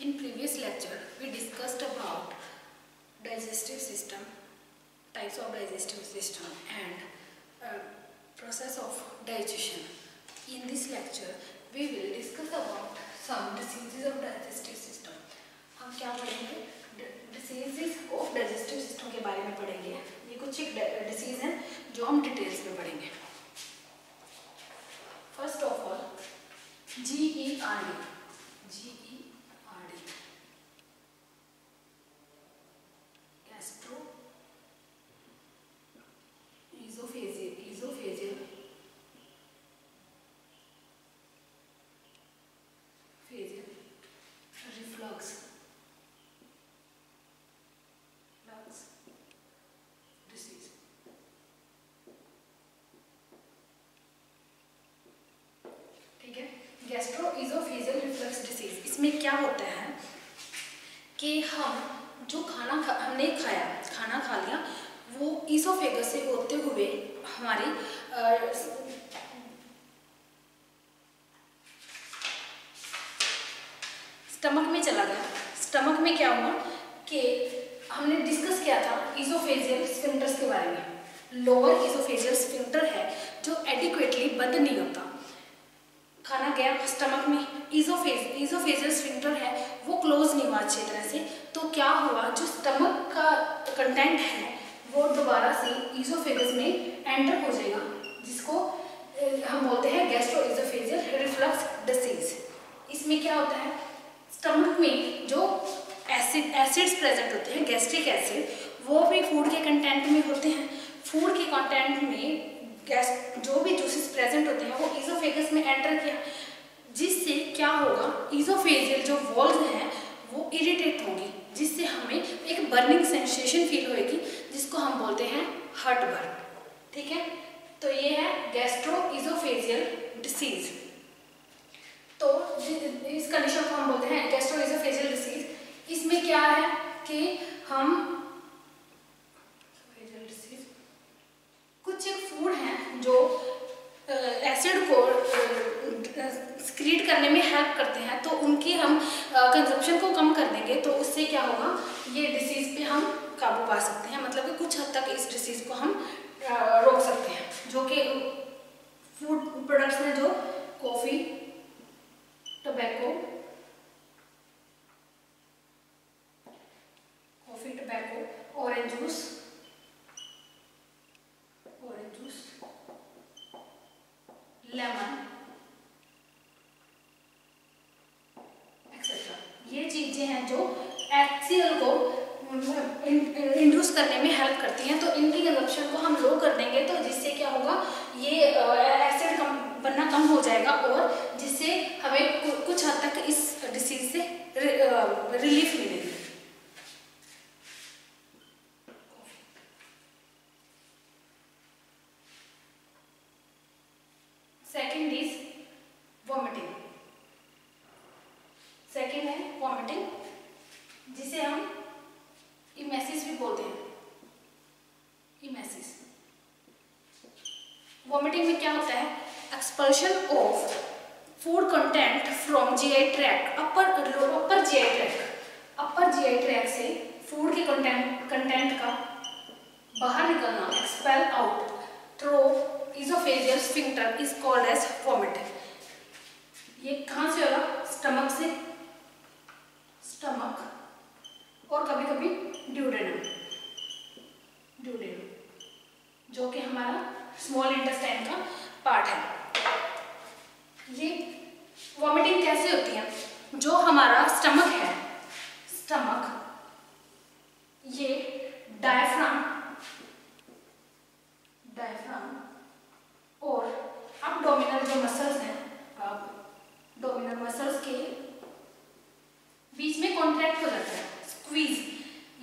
In previous lecture, we discussed about digestive system, types of digestive system and process of digestion. In this lecture, we will discuss about some diseases of digestive system. हम क्या पढ़ेंगे? Diseases of digestive system के बारे में पढ़ेंगे. ये कुछ एक डिसीज हैं जो हम डिटेल्स में पढ़ेंगे. First of all, GERD. Esophageal reflux disease. ठीक है, गैस्ट्रोइजोफेजियल रिफ्लक्स डिसीज. इसमें क्या होता है कि हम जो हमने खाना खा लिया, वो ईसोफेगस से होते हुए हमारी स्टमक में चला गया. स्टमक में क्या हुआ कि हमने डिस्कस किया था ईसोफेजियल स्फिंक्टर्स के बारे में. लोअर ईसोफेजियल स्फिंक्टर है जो एडिक्वेटली बंद नहीं होता. खाना गया स्टमक में, ईसोफेजियल स्फिंक्टर है वो क्लोज नहीं हुआ अच्छी तरह से. तो क्या हुआ, जो स्टमक का कंटेंट है वो दोबारा से ईसोफेगस में एंटर हो जाएगा, जिसको हम बोलते हैं गैस्ट्रोइजोफेजियल रिफ्लक्स डिसीज. इसमें क्या होता है, स्टमक में जो एसिड्स प्रेजेंट होते हैं, गैस्ट्रिक एसिड, वो भी फूड के कंटेंट में होते हैं. फूड के कंटेंट में जो भी जूसेस प्रेजेंट होते हैं वो ईसोफेगस में एंटर किया, जिससे क्या होगा, ईसोफेजियल जो वॉल्स हैं वो इरिटेट होंगी, जिससे हमें एक बर्निंग सेंसेशन फील होएगी, जिसको हम बोलते हैं हार्ट बर्न. ठीक है, तो ये है गैस्ट्रोइजोफेजियल डिसीज. तो इस कंडीशन को हम बोलते हैं गैस्ट्रोइजोफेजियल डिसीज. इसमें क्या है कि हम कुछ एक फूड हैं जो एसिड को सिक्रीट करने में हेल्प करते हैं, तो उनकी हम कंजप्शन को कम कर देंगे, तो उससे क्या होगा, ये डिसीज पे हम काबू पा सकते हैं. मतलब कि कुछ हद तक इस डिसीज को हम रोक सकते हैं. जो कि फूड प्रोडक्ट्स हैं, जो coffee, tobacco, orange juice, lemon etcetera. ये चीजें हैं जो HCl को इंड्यूस करने में हेल्प करती हैं. तो इनकी कंजप्शन को हम लो कर देंगे, तो जिससे क्या होगा, ये एसिड बनना कम हो जाएगा, और जिससे हमें कुछ हद तक इस डिसीज से रिलीफ मिलेगी. Second is vomiting. सेकेंड है वॉमिटिंग, जिसे हम इमेसिस भी बोलते हैं. इमेसिस. वॉमिटिंग में क्या होता है, expulsion of food content from GI tract, upper GI tract से फूड के कंटेंट का बाहर निकलना, expel out through esophageal sphincter is called as vomiting. ये कहाँ से होगा, स्टमक से, स्टमक और कभी कभी ड्यूडेनम, जो कि हमारा स्मॉल इंटेस्टाइन का पार्ट है. ये वॉमिटिंग कैसे होती है, जो हमारा स्टमक है, ये डायफ्राम और एब्डोमिनल जो मसल्स हैं, एब्डोमिनल मसल्स के बीच में कॉन्ट्रैक्ट हो जाता है, स्क्वीज.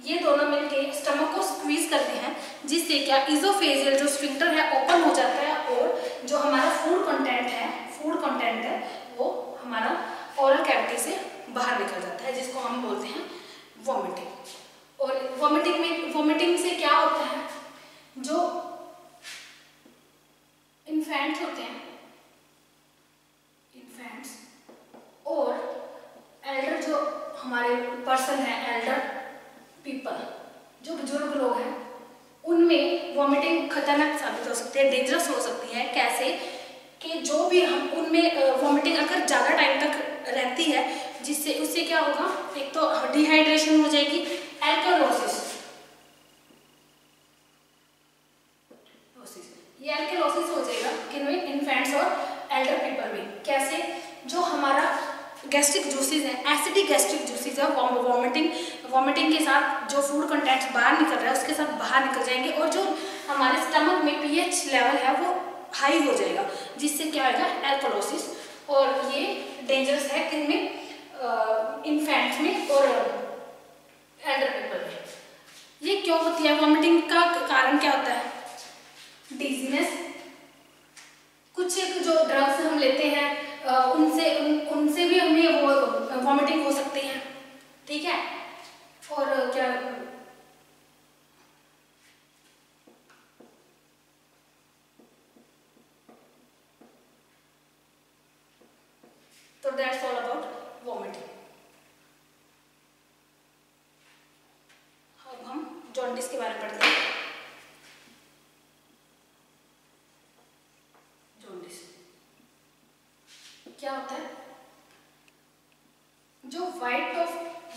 ये दोनों मिलके स्टमक को स्क्वीज करते हैं, जिससे क्या ईसोफेजियल जो स्फिंक्टर है ओपन हो जाता है, और जो हमारा फूड कंटेंट है वो हमारा ओरल कैविटी से बाहर निकल जाता है, जिसको हम बोलते हैं वॉमिटिंग. और वॉमिटिंग से क्या होता है, जो इन्फेंट्स होते हैं, इन्फेंट्स और एल्डर जो हमारे पर्सन है, एल्डर पीपल, जो बुजुर्ग लोग हैं, उनमें वॉमिटिंग खतरनाक साबित हो सकती है, डेंजरस हो सकती है। कैसे कि जो भी हम उनमें वॉमिटिंग अगर ज़्यादा टाइम तक रहती है, जिससे उससे क्या होगा, एक तो डिहाइड्रेशन हो जाएगी, एल्कलोसिस, ये एल्कलोसिस हो जाएगा किनमें, इन्फेंट्स और एल्डर पीपल में। कैसे, जो हमारा गैस्ट्रिक जूसेस है, एसिडिक गैस्ट्रिक जूसेस है, वॉमिटिंग के साथ जो फूड कंटेंट्स बाहर निकल रहा है उसके साथ बाहर निकल जाएंगे, और जो हमारे स्टमक में पीएच लेवल है वो हाई हो जाएगा, जिससे क्या होगा, एल्कलोसिस। और ये डेंजरस है किनमें, इन्फेंट्स में और एल्डर पीपल में। ये क्यों होती है, वॉमिटिंग का कारण क्या होता है, डिजीनेस, कुछ जो ड्रग्स हम लेते हैं उनसे भी हमें वो वॉमिटिंग हो सकती है, ठीक है। और क्या, तो दैट्स ऑल अबाउट वॉमिटिंग। अब हम जॉन्डिस के बारे में पढ़ते हैं। जॉन्डिस क्या होता है, जो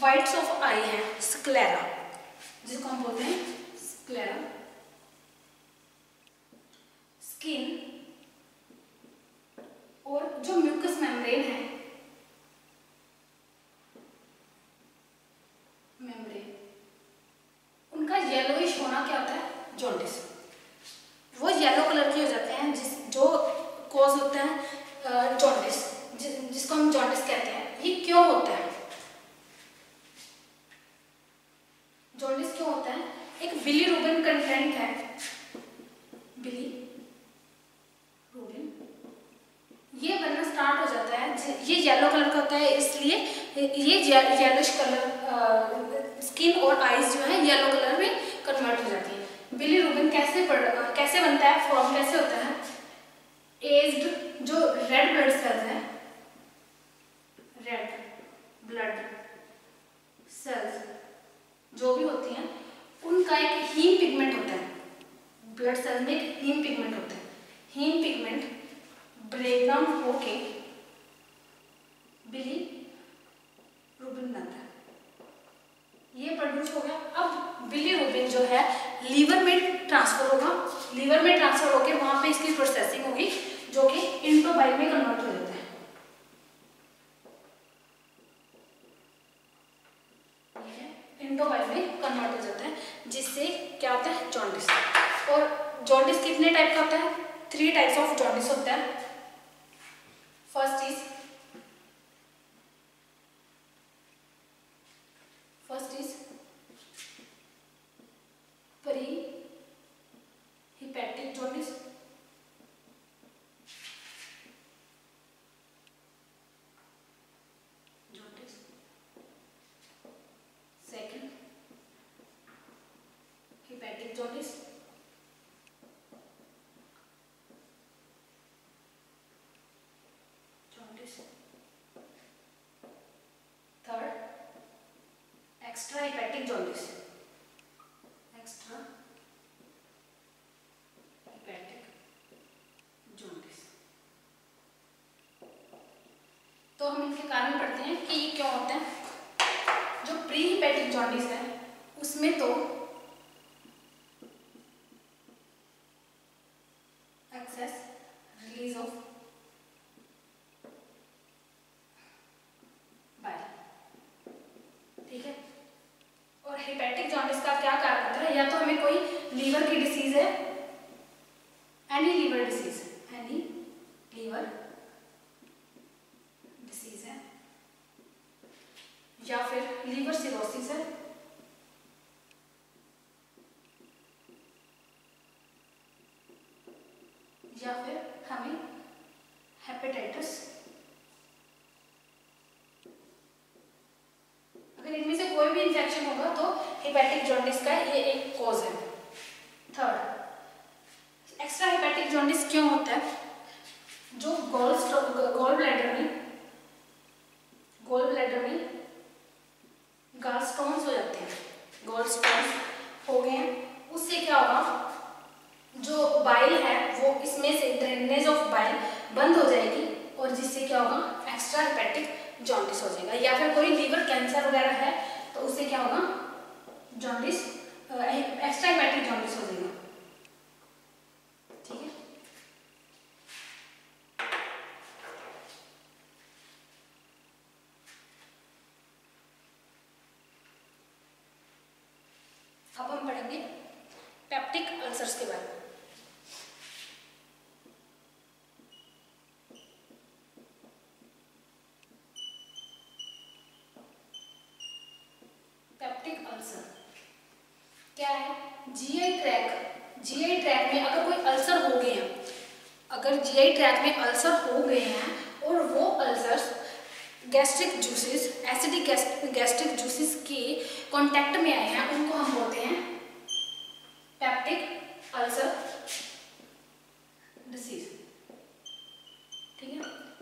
वाइट्स ऑफ आई है, स्क्लेरा, जिसको हम बोलते हैं स्क्लेरा, स्किन और जो म्यूकस मेम्ब्रेन है, उनका येलोइश होना क्या होता है, जॉन्डिस। वो येलो कलर के हो जाते हैं, जो कॉज होता है जॉन्डिस, जिसको हम जॉन्डिस कहते हैं। ये क्यों होता है, जॉन्डिस क्यों होता है, एक बिलीरुबिन कंटेंट है, बिलीरुबिन, ये बनना स्टार्ट हो जाता है, ये येलो कलर का होता है, इसलिए ये येलोइश कलर, स्किन और आईज जो है येलो कलर में कन्वर्ट हो जाती है। बिलीरुबिन कैसे बनता है, फॉर्म कैसे होता है, एज्ड जो रेड ब्लड सेल्स हैं, रेड ब्लड सेल्स जो भी होती हैं, उनका एक हीम पिगमेंट होता है, ब्लड सेल में एक हीम पिगमेंट होता है, हीम पिगमेंट ब्रेक डाउन होके बिलीरुबिन बनता है, ये प्रोड्यूस हो गया। अब बिलीरुबिन जो है लीवर में ट्रांसफर होगा, लीवर में ट्रांसफर होकर वहां पे इसकी प्रोसेसिंग होगी, जो कि इंटो बाइल में कन्वर्ट हो जाता है, इंटो बाइल में कन्वर्ट हो जाता है, जिससे क्या होता है, जॉन्डिस। और जॉन्डिस कितने टाइप का होता है, 3 टाइप्स ऑफ जॉन्डिस होता है। First is pre hepatic jaundice, second hepatic jaundice, third extra hepatic jaundice, extra hepatic jaundice. तो हम इनके कारण पढ़ते हैं कि ये क्यों होता है। जो प्री हिपैटिक जॉन्डिस है उसमें तो एक्सेस रिलीज ऑफ बाइल, ठीक है। और हिपैटिक जॉन्डिस का क्या कारण होता है, या तो हमें कोई लीवर की डिसीज है, एनी लीवर डिसीज है, या फिर लीवर सिरोसिस है, या फिर हमें हेपेटाइटिस, अगर इनमें से कोई भी इंफेक्शन होगा तो हिपैटिक जॉन्डिस का ये एक कॉज है। थर्ड एक्स्ट्रा हिपैटिक जॉन्डिस क्यों होता है, जो गॉल ब्लैडर में गॉलस्टोन्स हो जाते हैं, गॉलस्टोन्स हो गए हैं, उससे क्या होगा, जो बाइल है वो इसमें से ड्रेनेज ऑफ बाइल बंद हो जाएगी और जिससे क्या होगा, एक्स्ट्रा हेपेटिक जॉन्डिस हो जाएगा। या फिर कोई लीवर कैंसर वगैरह है तो उससे क्या होगा, जॉन्डिस, एक्स्ट्रा हेपेटिक जॉन्डिस हो जाएगा। ठीक है, अब हम पढ़ेंगे पेप्टिक अल्सर्स के बारे में। पेप्टिक अल्सर क्या है, जीआई ट्रैक में अगर कोई अल्सर हो गए हैं, अगर जीआई ट्रैक में अल्सर हो गए हैं और वो ulcers gastric juices, acidic gastric juices के कांटेक्ट में आए हैं, उनको हम बोलते हैं पेप्टिक अल्सर डिसीज। ठीक है,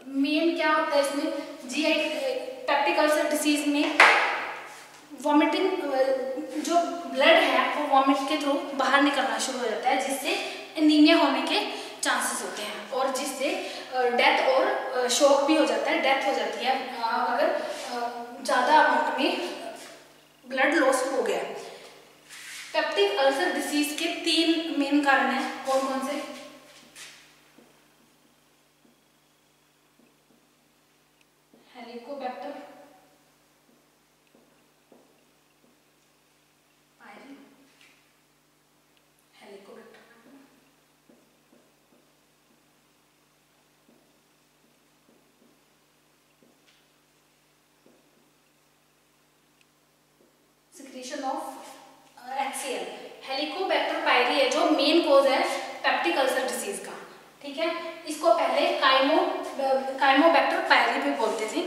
मेन क्या होता है इसमें, जीआई पेप्टिक अल्सर डिसीज में वॉमिटिंग, जो ब्लड है वो वॉमिट के थ्रू बाहर निकलना शुरू हो जाता है, जिससे एनीमिया होने के चांसेस होते हैं और जिससे डेथ और शॉक भी हो जाता है, डेथ हो जाती है अगर ज़्यादा अमाउंट में ब्लड लॉस हो गया। पेप्टिक अल्सर डिसीज के 3 मेन कारण हैं, कौन कौन से, हेलिकोबैक्टर पायरी, Helicobacter secretion of HCl, Helicobacter पायरी है जो मेन कोज है पेप्टिक अल्सर डिसीज का। ठीक है, इसको पहले काइमोबैक्टर पायरी भी बोलते थे।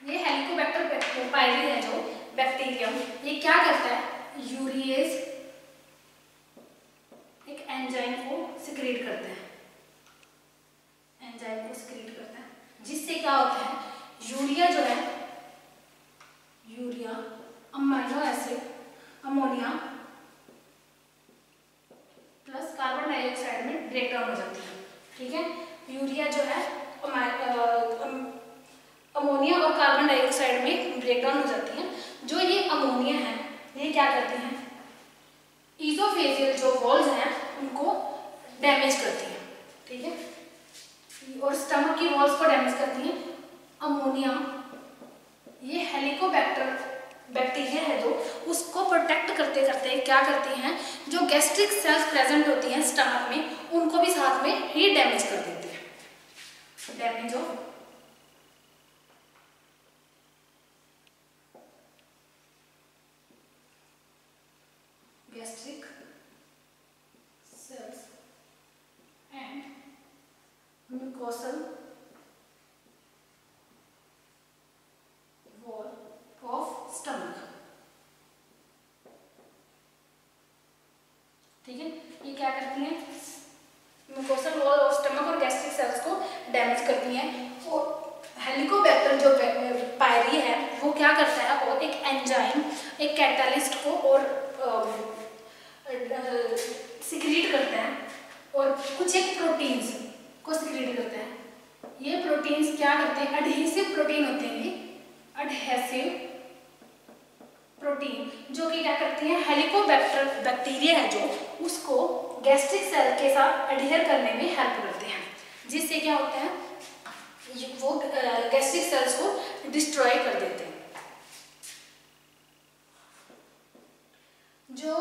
ये हेलिकोबैक्टर पायरी है जो बैक्टीरियम, ये क्या करता है, यूरिएज एक एंजाइम को सिक्रीट करता है, एंजाइम को सिक्रीट करता है, जिससे क्या होता है, यूरिया जो है, urea amino acid ammonia plus carbon dioxide में ब्रेक डाउन हो जाती है। ठीक है, यूरिया जो है अमोनिया और कार्बन डाइऑक्साइड में ब्रेक डाउन हो जाती है। जो ये अमोनिया है ये क्या करती हैं, ईजोफेजियल जो वॉल्स हैं उनको डैमेज करती हैं। ठीक है, और स्टमक की वॉल्स को डैमेज करती हैं। अमोनिया ये हेलिकोबैक्टर बैक्टीरिया है जो उसको प्रोटेक्ट करते करते क्या करती हैं, जो गैस्ट्रिक सेल्स प्रेजेंट होती हैं स्टमक में उनको भी साथ में ही डैमेज कर देती है। Damage of gastric cells and mucosal wall of stomach. ठीक है, ये क्या करती हैं, म्यूकोसल वॉल ऑफ स्टमक और गैस्ट्रिक सेल्स को डैमेज करती हैं। और हेलिकोबैक्टर जो पायरी है वो क्या करता है, और एक एंजाइम एक कैटालिस्ट को और सिक्रीट करता है और कुछ एक प्रोटीन्स को सिक्रीट करता है। ये प्रोटीन्स क्या करते हैं, एडहेसिव प्रोटीन होते हैं, ये एडहेसिव प्रोटीन जो कि क्या करती हैं, हेलिकोबैक्टर बैक्टीरिया है जो उसको गैस्ट्रिक सेल के साथ एडहेयर करने में हेल्प करते हैं, जिससे क्या होता है, वो गैस्ट्रिक सेल्स को डिस्ट्रॉय कर देते हैं। जो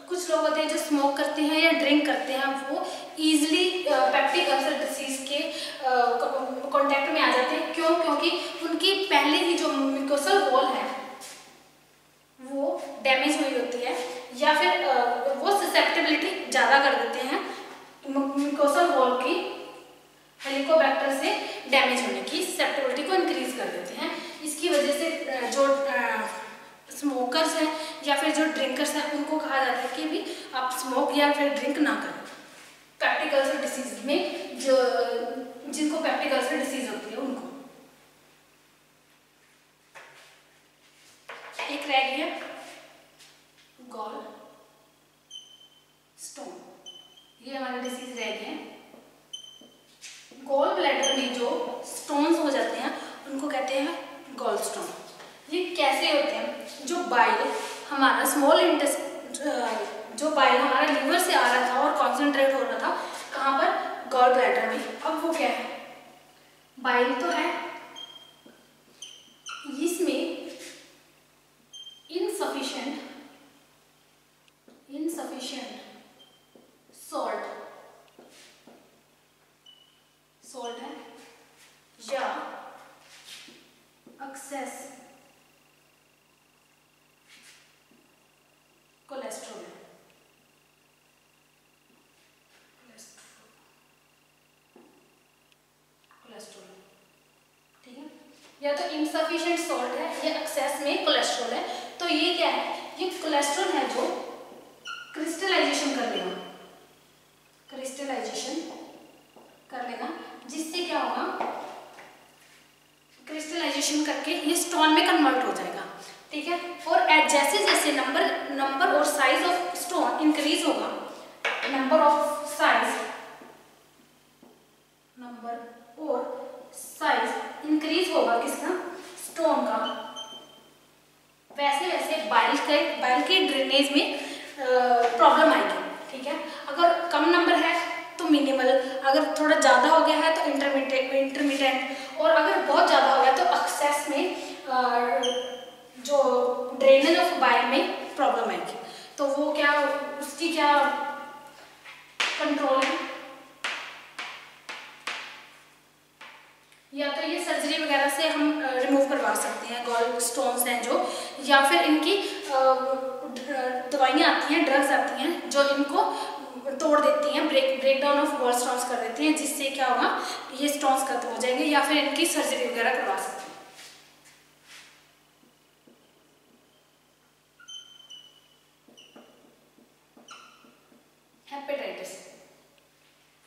कुछ लोग होते हैं जो स्मोक करते हैं या ड्रिंक करते हैं वो इजीली पेप्टिक अल्सर डिसीज के कांटेक्ट में आ जाते हैं। क्यों? क्योंकि उनकी पहले ही जो म्यूकोसल वॉल है वो डैमेज हुई होती है, या फिर वो ससेप्टेबिलिटी ज़्यादा कर देते हैं म्यूकोसल वॉल की, हेलिकोबैक्टर से डैमेज होने की ससेप्टेबिलिटी को इंक्रीज कर देते हैं। इसकी वजह से जो स्मोकर्स हैं या फिर जो ड्रिंकर्स हैं उनको कहा जाता है कि भी आप स्मोक या फिर ड्रिंक ना करें। पेप्टिक अल्सर डिसीज में, जो जिनको पेप्टिक अल्सर डिसीज होती है उनको। एक रह गया गॉल स्टोन, ये हमारे डिसीज रह गए हैं। गॉल ब्लैडर में जो स्टोन्स हो जाते हैं उनको कहते हैं गॉल स्टोन। ये कैसे होते हैं? जो बाइल हमारा स्मॉल इंटेस्टाइन, जो बाइल हमारा लीवर से आ रहा था और कॉन्सेंट्रेट हो रहा था कहाँ पर? गॉल ब्लैडर में। अब वो क्या है? बाइल तो है, इसमें इनसफिशिएंट सॉल्ट है या एक्सेस कोलेस्ट्रॉल है। ठीक है, या तो इनसफिशिएंट सॉल्ट है या एक्सेस में कोलेस्ट्रॉल है। तो ये क्या है? ये कोलेस्ट्रॉल है जो क्रिस्टलाइजेशन कर लेगा, जिससे क्या होगा? क्रिस्टलाइजेशन करके ये स्टोन में कन्वर्ट हो जाएगा। ठीक है, और जैसे जैसे नंबर और साइज ऑफ स्टोन इंक्रीज होगा, नंबर और साइज इंक्रीज होगा किसका? स्टोन का, वैसे वैसे बाइल के ड्रेनेज में प्रॉब्लम आएगी। ठीक है, अगर कम नंबर है तो मिनिमल, अगर थोड़ा ज़्यादा हो गया है तो इंटरमीडिएट, और अगर बहुत ज़्यादा हो गया तो एक्सेस में जो ड्रेनेज ऑफ बाइल में प्रॉब्लम आएगी। तो वो क्या, उसकी क्या कंट्रोल है? या तो ये सर्जरी वगैरह से हम रिमूव करवा सकते हैं, गॉल स्टोन्स हैं जो, या फिर इनकी दवाइयाँ आती हैं, ड्रग्स आती हैं जो इनको तोड़ देती हैं, break down of gallstones कर देती हैं, जिससे क्या होगा? ये स्टोन्स खत्म हो जाएंगे, या फिर इनकी सर्जरी वगैरह करवा सकते हैं।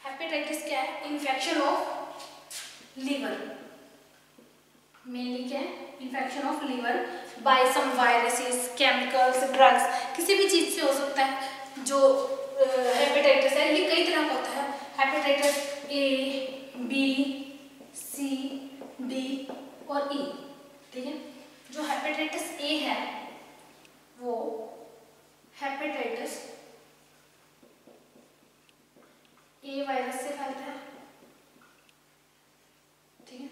हेपेटाइटिस क्या है? इन्फेक्शन ऑफ लीवर, मेनली क्या है? Infection of liver by some viruses, chemicals, drugs, किसी भी चीज से हो सकता है। जो हेपेटाइटिस है ये कई तरह का होता है। Hepatitis A, B, C, D और ई। ठीक है, जो हेपेटाइटिस ए है वो हेपेटाइटिस ए वायरस से फैलता है। ठीक है,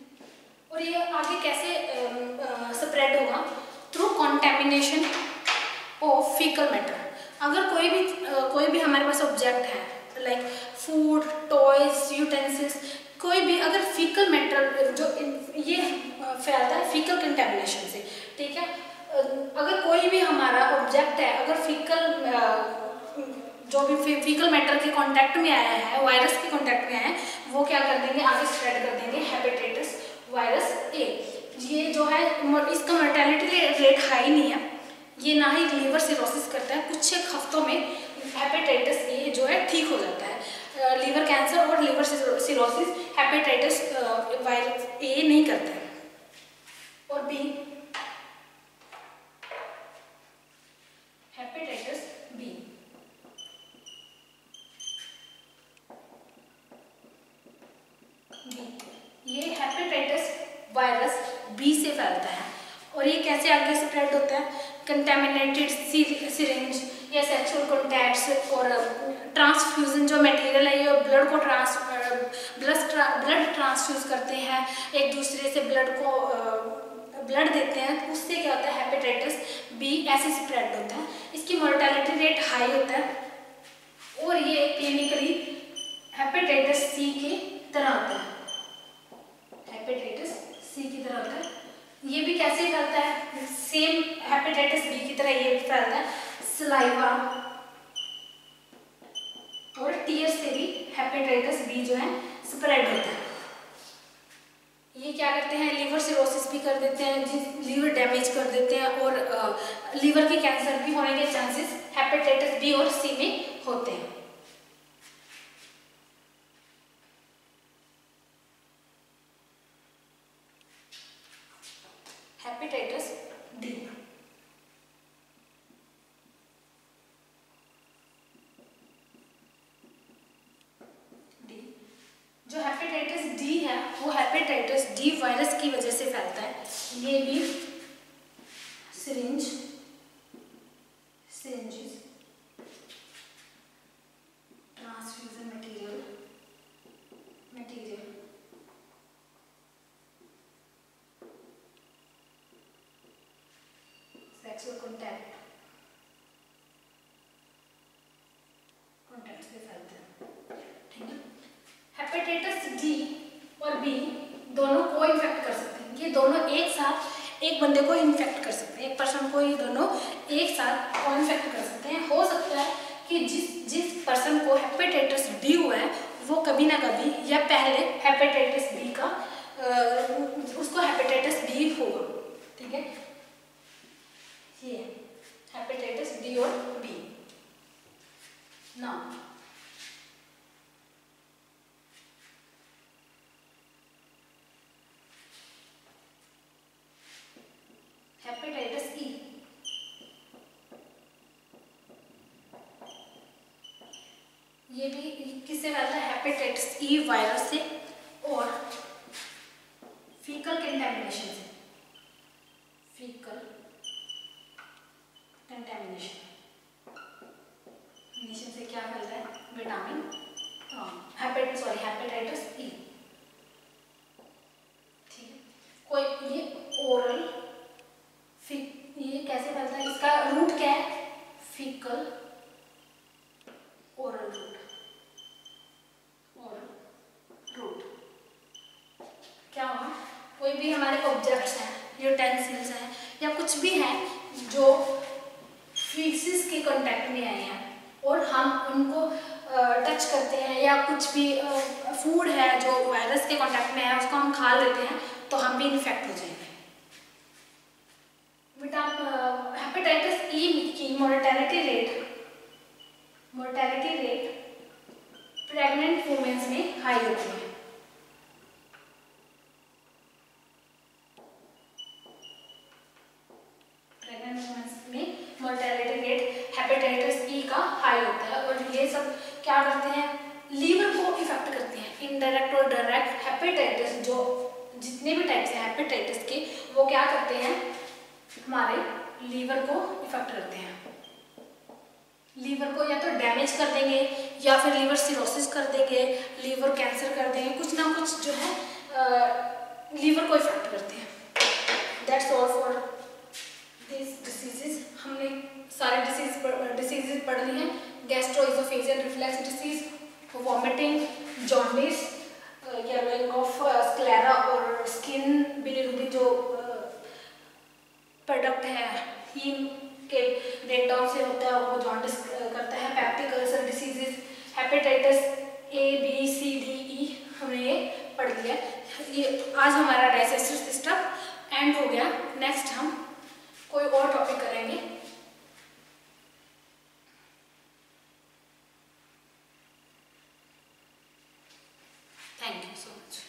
और ये आगे कैसे स्प्रेड होगा? Through contamination of faecal matter. अगर कोई भी हमारे पास ऑब्जेक्ट है, लाइक फूड, टॉयज, यूटेंसिल्स, कोई भी अगर फीकल मैटर जो ये फैलता है फीकल कंटेमिनेशन से। ठीक है, अगर कोई भी हमारा ऑब्जेक्ट है, अगर जो भी फीकल मैटर के कांटेक्ट में आया है, वायरस के कांटेक्ट में आया है, वो क्या कर देंगे? आगे स्प्रेड कर देंगे हेपेटाइटिस वायरस ए। ये जो है इसका मोर्टेलिटी रेट हाई नहीं है, ये ना ही लीवर सिरोसिस करता है, कुछ एक हफ्तों में हेपेटाइटिस ए जो है ठीक हो जाता है। लीवर कैंसर और liver cirrhosis hepatitis virus A नहीं करता है। और बी, हेपेटाइटिस बी, ये हेपेटाइटिस वायरस बी से फैलता है। और ये कैसे आगे स्प्रेड होता है? कंटेमिनेटेड सिरिंज या सेक्सुअल कॉन्टैक्ट्स और ट्रांसफ्यूजन, जो मटेरियल है ये ब्लड ट्रांसफ्यूज करते हैं, एक दूसरे से ब्लड देते हैं, तो उससे क्या होता है? हेपेटाइटिस बी ऐसे स्प्रेड होता है। इसकी मोर्टेलिटी रेट हाई होता है और ये क्लिनिकली हेपेटाइटिस सी की तरह होता है। हेपेटाइटिस सी की तरह होता है। ये भी कैसे फैलता है? सेम हेपेटाइटिस बी की तरह ये फैलता है, सलाइवा और टीयर से भी हेपेटाइटिस बी जो है स्प्रेड होता है। ये क्या करते हैं? लीवर सिरोसिस भी कर देते हैं, लीवर डैमेज कर देते हैं, और लीवर के कैंसर भी होने के चांसेस हेपेटाइटिस बी और सी में होते हैं। जो हेपेटाइटिस डी है वो हेपेटाइटिस डी वायरस की वजह से फैलता है। ये भी syringes transfusion material sexual contact से फैलते हैं, ठीक है। हेपेटाइटिस डी और बी दोनों को इन्फेक्ट कर सकते हैं। ये दोनों एक साथ एक बंदे को इन्फेक्ट कर सकते हैं, एक पर्सन को ये दोनों एक साथ को इन्फेक्ट कर सकते हैं। हो सकता है कि जिस पर्सन को हेपेटाइटिस डी हुआ है वो कभी ना कभी या पहले हेपेटाइटिस बी का उसको हेपेटाइटिस बी होगा, ठीक है। ये हेपेटाइटिस डी और बी। Now hepatitis E. ये भी किससे फैलता है? हेपेटाइटिस ई वायरस से और फीकल कंटेमिनेशन से। फीकल कंटेमिनेशन से क्या फैलता है? विटामिन हेपेटाइटिस ई, ठीक है। कोई ये ओरल ये कैसे फैलता है? इसका रूट क्या है? Faecal oral route. क्या होगा? कोई भी हमारे ऑब्जेक्ट्स हैं, यूटेंसिल्स हैं या कुछ भी है जो फीसिस के कांटेक्ट में आए हैं और हम उनको टच करते हैं या कुछ भी फूड है जो वायरस के कांटेक्ट में है उसको हम खा लेते हैं तो हम भी इन्फेक्ट हो जाएंगे। हेपेटाइटिस ई की मोर्टेलिटी रेट प्रेग्नेंट वुमेन्स में हाई होती है। प्रेग्नेंट वुमेन्स में मोर्टेलिटी रेट हेपेटाइटिस ई का हाई होता है और ये सब क्या करते हैं? लीवर को इफेक्ट करते हैं। इनडायरेक्ट और डायरेक्ट हेपेटाइटिस जो जितने भी टाइप्स हैं हेपेटाइटिस के वो क्या करते हैं? हमारे लीवर को इफेक्ट करते हैं। लीवर को या तो डैमेज कर देंगे या फिर लीवर सिरोसिस कर देंगे, लीवर कैंसर कर देंगे, कुछ ना कुछ जो है लीवर को इफेक्ट करते हैं। That's all for this diseases. हमने सारे डिसीजेस पढ़ ली हैं। Gastroesophageal reflux disease, vomiting, jaundice, yellowing of sclera और स्किन बिलीरुबिन जो प्रोडक्ट है हीम के ब्रेकडाउन से होता है वो जॉन्डिस करता है। Peptic ulcer diseases, hepatitis A B C D E हमने ये पढ़ लिया। ये आज हमारा डाइजेस्टिव सिस्टम एंड हो गया। नेक्स्ट हम कोई और टॉपिक करेंगे। Thank you so much.